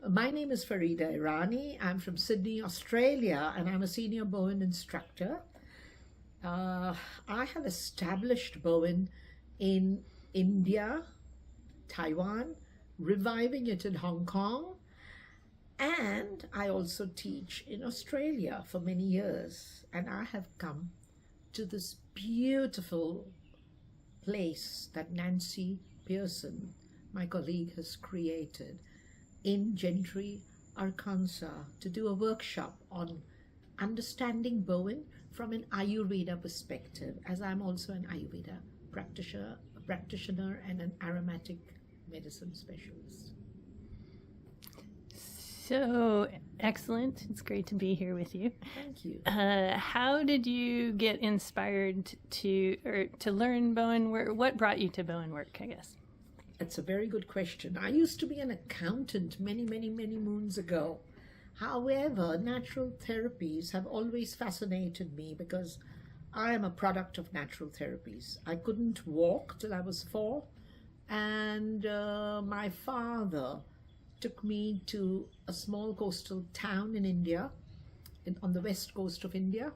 My name is Farida Irani. I'm from Sydney, Australia, and I'm a senior Bowen instructor. Uh, I have established Bowen in India, Taiwan, reviving it in Hong Kong, and I also teach in Australia for many years. And I have come to this beautiful place that Nancy Pearson, my colleague, has created in Gentry, Arkansas, to do a workshop on understanding Bowen from an Ayurveda perspective, as I'm also an Ayurveda practitioner and an aromatic medicine specialist. So excellent. It's great to be here with you. Thank you. How did you get inspired to learn Bowenwork? What brought you to Bowenwork, I guess? It's a very good question. I used to be an accountant many, many, many moons ago. However, natural therapies have always fascinated me because I am a product of natural therapies. I couldn't walk till I was 4, and my father took me to a small coastal town in India, on the west coast of India,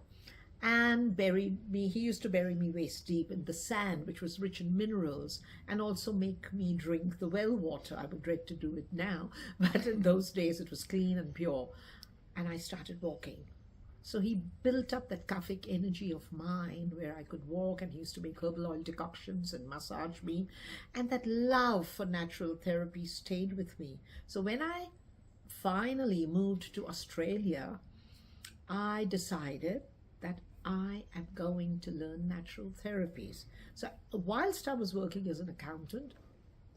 and buried me. He used to bury me waist deep in the sand, which was rich in minerals, and also make me drink the well water. I would dread to do it now, but in those days it was clean and pure. And I started walking. So he built up that Kaphic energy of mine where I could walk, and he used to make herbal oil decoctions and massage me. And that love for natural therapy stayed with me. So when I finally moved to Australia, I decided that I am going to learn natural therapies. So whilst I was working as an accountant,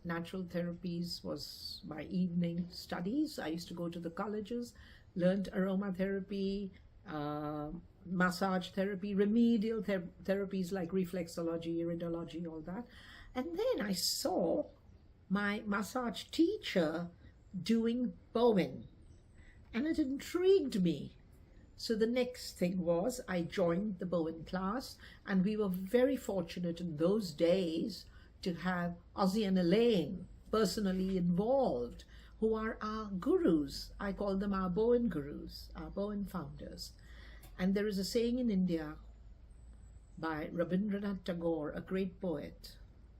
natural therapies was my evening studies. I used to go to the colleges, learned aromatherapy, massage therapy, remedial therapies like reflexology, iridology, all that. And then I saw my massage teacher doing Bowen, and it intrigued me. So the next thing was I joined the Bowen class, and we were very fortunate in those days to have Ozzy and Elaine personally involved, who are our gurus. I call them our Bowen gurus, our Bowen founders. And there is a saying in India by Rabindranath Tagore, a great poet: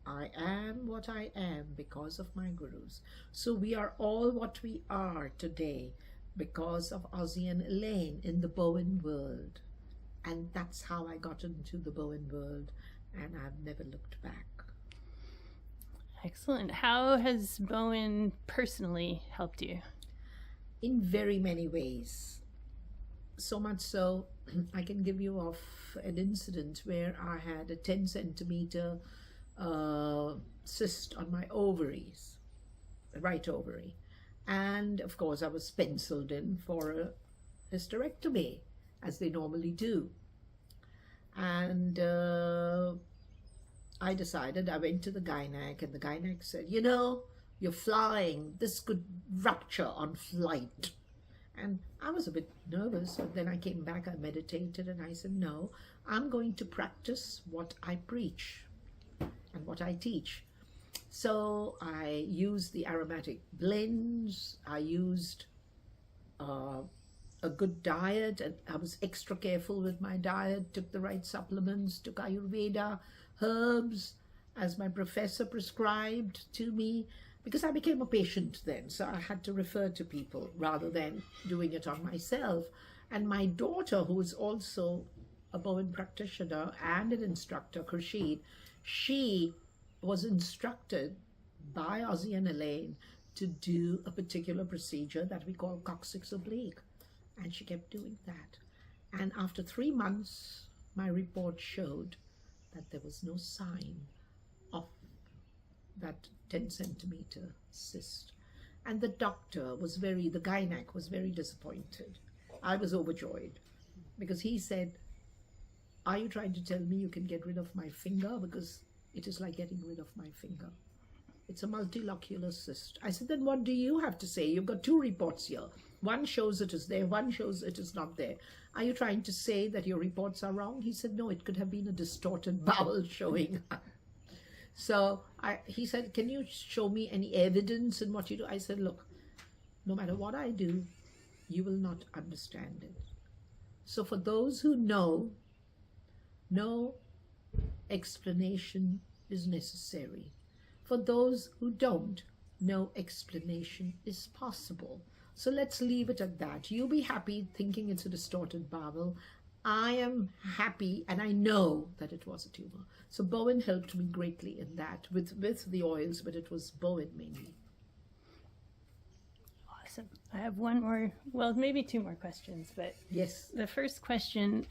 I am what I am because of my gurus. So we are all what we are today because of Ozzy and Elaine in the Bowen world. And that's how I got into the Bowen world, and I've never looked back. Excellent. How has Bowen personally helped you? In very many ways. So much so, I can give you of an incident where I had a 10 centimeter cyst on my ovaries, the right ovary. And of course, I was penciled in for a hysterectomy, as they normally do. And I decided, I went to the gynec, and the gynec said, you know, you're flying, this could rupture on flight. And I was a bit nervous, but then I came back, I meditated, and I said, no, I'm going to practice what I preach and what I teach. So I used the aromatic blends, I used a good diet, and I was extra careful with my diet, took the right supplements, took Ayurveda, herbs, as my professor prescribed to me, because I became a patient then, so I had to refer to people rather than doing it on myself. And my daughter, who is also a Bowen practitioner and an instructor, Khurshid, she was instructed by Ozzy and Elaine to do a particular procedure that we call coccyx oblique, and she kept doing that. And after 3 months, my report showed that there was no sign of that 10 centimeter cyst. And the doctor was the gynec was very disappointed. I was overjoyed because he said, are you trying to tell me you can get rid of my finger? Because it is like getting rid of my finger. It's a multilocular cyst. I said, then what do you have to say? You've got 2 reports here. One shows it is there, one shows it is not there. Are you trying to say that your reports are wrong? He said, no, it could have been a distorted bowel showing up. So he said, can you show me any evidence in what you do? I said, look, no matter what I do, you will not understand it. So for those who know, no explanation is necessary. For those who don't, no explanation is possible. So let's leave it at that. You'll be happy thinking it's a distorted bowel. I am happy, and I know that it was a tumor. So Bowen helped me greatly in that with the oils, but it was Bowen mainly. Awesome. I have one more, well, maybe two more questions, but yes. The first question,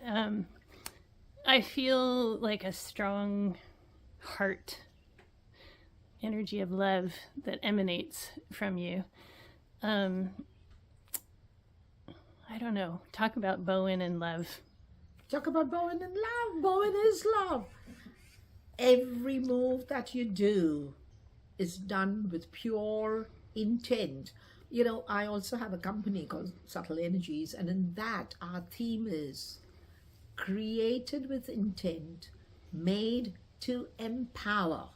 I feel like a strong heart energy of love that emanates from you. I don't know. Talk about Bowen and love. Talk about Bowen and love. Bowen is love. Every move that you do is done with pure intent. You know, I also have a company called Subtle Energies, and in that our theme is created with intent, made to empower.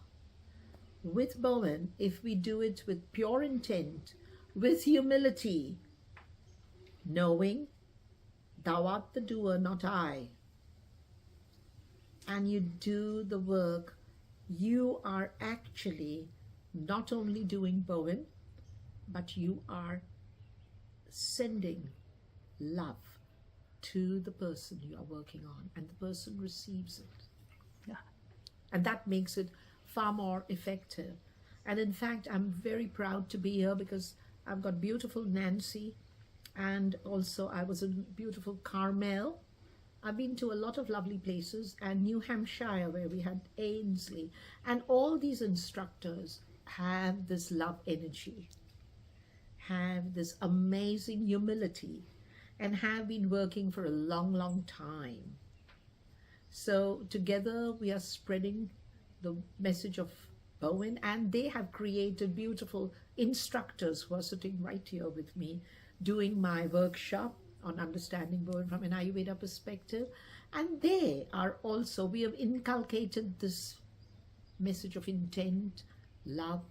With Bowen, if we do it with pure intent, with humility, knowing thou art the doer, not I, and you do the work, you are actually not only doing Bowen, but you are sending love to the person you are working on, and the person receives it. Yeah. And that makes it far more effective. And in fact, I'm very proud to be here because I've got beautiful Nancy, and also I was in beautiful Carmel. I've been to a lot of lovely places, and New Hampshire, where we had Ainsley, and all these instructors have this love energy, have this amazing humility, and have been working for a long, long time. So together we are spreading the message of Bowen, and they have created beautiful instructors who are sitting right here with me doing my workshop on understanding Bowen from an Ayurveda perspective. And they are also, we have inculcated this message of intent, love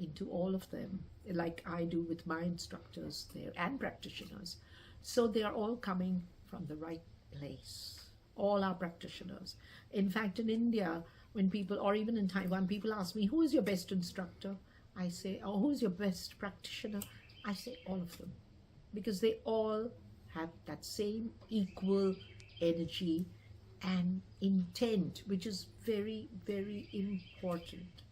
into all of them, like I do with my instructors there and practitioners. So they are all coming from the right place, all our practitioners. In fact, in India, when people, or even in Taiwan, people ask me, who is your best instructor? I say, oh, who is your best practitioner? I say all of them, because they all have that same equal energy and intent, which is very, very important.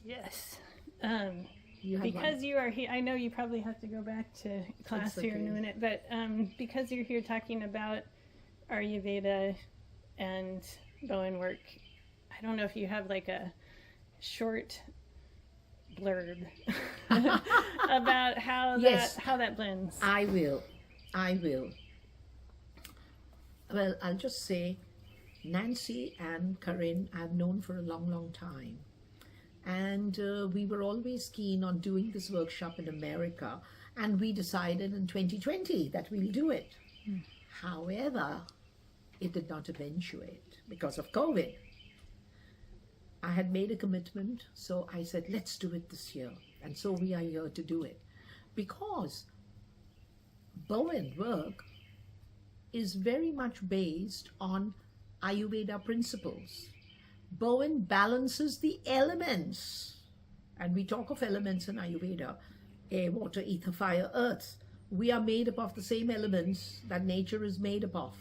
Yes. Because you are here, I know you probably have to go back to class here in a minute, but because you're here talking about Ayurveda and Bowenwork, I don't know if you have like a short blurb about how that blends. I will. Well, I'll just say Nancy and Corinne I've known for a long, long time. And we were always keen on doing this workshop in America, and we decided in 2020 that we'll do it. However, it did not eventuate because of COVID. I had made a commitment, so I said, let's do it this year. And so we are here to do it. Because Bowenwork is very much based on Ayurveda principles. Bowen balances the elements. And we talk of elements in Ayurveda: air, water, ether, fire, earth. We are made up of the same elements that nature is made up of.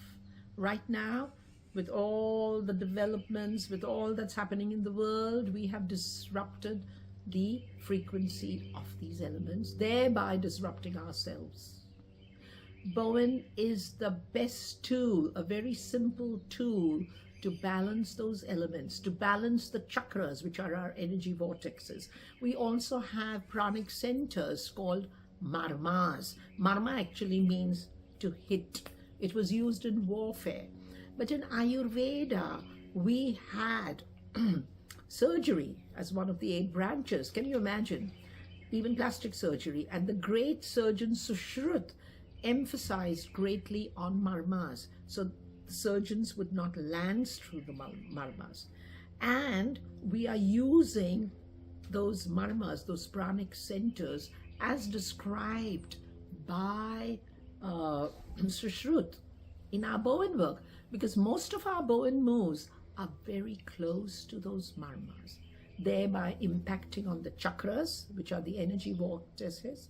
Right now, with all the developments, with all that's happening in the world, we have disrupted the frequency of these elements, thereby disrupting ourselves. Bowen is the best tool, a very simple tool to balance those elements, to balance the chakras, which are our energy vortexes. We also have pranic centers called marmas. Marma actually means to hit. It was used in warfare. But in Ayurveda, we had surgery as one of the 8 branches. Can you imagine? Even plastic surgery. And the great surgeon Sushruta emphasized greatly on marmas. So the surgeons would not lance through the marmas. And we are using those marmas, those pranic centers, as described by Sushruth in our Bowenwork, because most of our Bowen moves are very close to those marmas, thereby impacting on the chakras, which are the energy vortexes,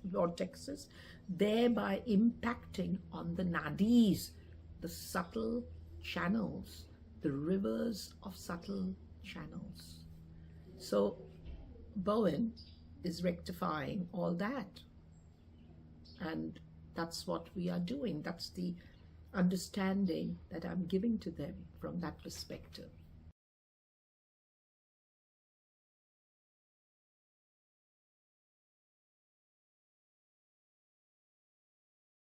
thereby impacting on the nadis, the subtle channels, the rivers of subtle channels. So Bowen is rectifying all that. And that's what we are doing. That's the understanding that I'm giving to them from that perspective.